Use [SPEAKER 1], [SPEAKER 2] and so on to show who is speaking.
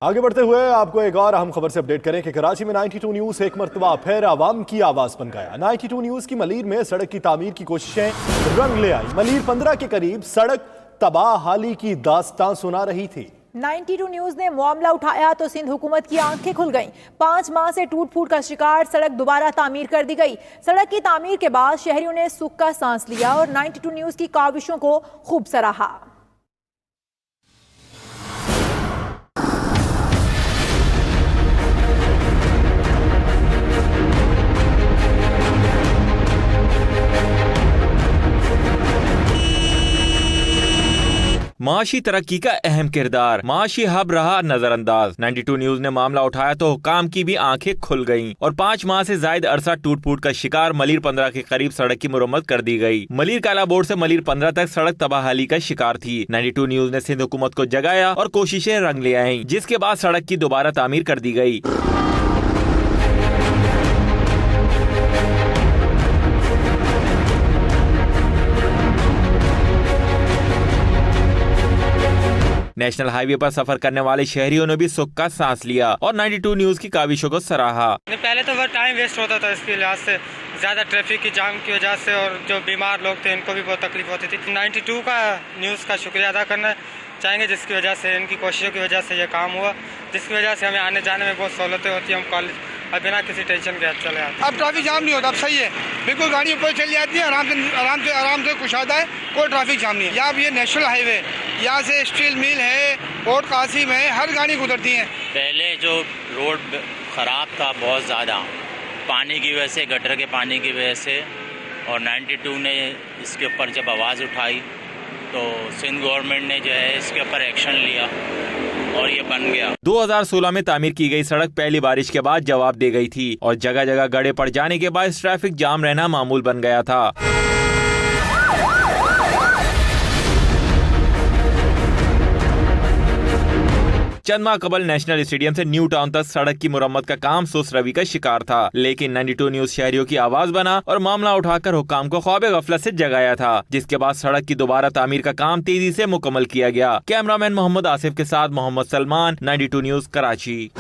[SPEAKER 1] आगे बढ़ते हुए आपको एक और अहम खबर से अपडेट करें कि कराची में 92 न्यूज एक मर्तबा फिर आवाम की आवाज बन गया। 92 न्यूज की मलीर में सड़क की तामीर की कोशिशें रंग ले आई। मलीर 15 के करीब सड़क तबाहाली की दास्तां सुना रही थी।
[SPEAKER 2] 92 न्यूज ने मामला उठाया तो सिंध हुकूमत की आंखें खुल गईं। 5 माह से टूट फूट का शिकार सड़क दोबारा तामीर कर दी गई। सड़क की तामीर के बाद शहरियों ने सुख का सांस लिया और 92 न्यूज की काविशों को खूब सराहा।
[SPEAKER 3] माशी तरक्की का अहम किरदार, माशी हब रहा नजरअंदाज। 92 न्यूज ने मामला उठाया तो हुकाम की भी आंखें खुल गईं और 5 माह से जायद अरसा टूट फूट का शिकार मलीर 15 के करीब सड़क की मुरम्मत कर दी गई। मलीर काला बोर्ड से मलीर 15 तक सड़क तबाहाली का शिकार थी। 92 न्यूज ने सिंध हुकूमत को जगाया और कोशिशें रंग ले आईं, जिसके बाद सड़क की दोबारा तामीर कर दी गई। नेशनल हाईवे पर सफर करने वाले शहरियों ने भी सुख का सांस लिया और 92 न्यूज की काविशों को सराहा।
[SPEAKER 4] पहले तो बहुत टाइम वेस्ट होता था इसके लिहाज से, ज़्यादा ट्रैफिक की जाम की वजह से, और जो बीमार लोग थे इनको भी बहुत तकलीफ होती थी। 92 का न्यूज़ का शुक्रिया अदा करना चाहेंगे, जिसकी वजह से, इनकी कोशिशों की वजह से ये काम हुआ, जिसकी वजह से हमें आने जाने में बहुत सहूलतें होती हैं। हम कॉलेज अब बिना किसी टेंशन के चले आते हैं।
[SPEAKER 5] अब ट्रैफिक जाम नहीं होता, अब सही है, बिल्कुल गाड़ी ऊपर चली जाती है, आराम से कुशादा है, कोई ट्रैफिक जाम नहीं है। यहाँ ये नेशनल हाईवे, यहाँ से स्टील मिल है, पोर्ट कासिम है, हर गाड़ी गुजरती है।
[SPEAKER 6] पहले जो रोड ख़राब था बहुत ज़्यादा, पानी की वजह से, गटर के पानी की वजह से, और 92 ने इसके ऊपर जब आवाज़ उठाई तो सिंध गवर्नमेंट ने जो है इसके ऊपर एक्शन लिया और ये बन गया।
[SPEAKER 3] 2016 में तामीर की गई सड़क पहली बारिश के बाद जवाब दे गई थी और जगह जगह गड्ढे पड़ जाने के बाद ट्रैफिक जाम रहना मामूल बन गया था। चंद माह कबल नेशनल स्टेडियम से न्यू टाउन तक सड़क की मुरम्मत का काम सुस्त रवि का शिकार था, लेकिन 92 न्यूज शहरियों की आवाज बना और मामला उठाकर हुक्काम को ख्वाब गफलत से जगाया था, जिसके बाद सड़क की दोबारा तामीर का काम तेजी से मुकम्मल किया गया। कैमरामैन मोहम्मद आसिफ के साथ मोहम्मद सलमान, 92 न्यूज कराची।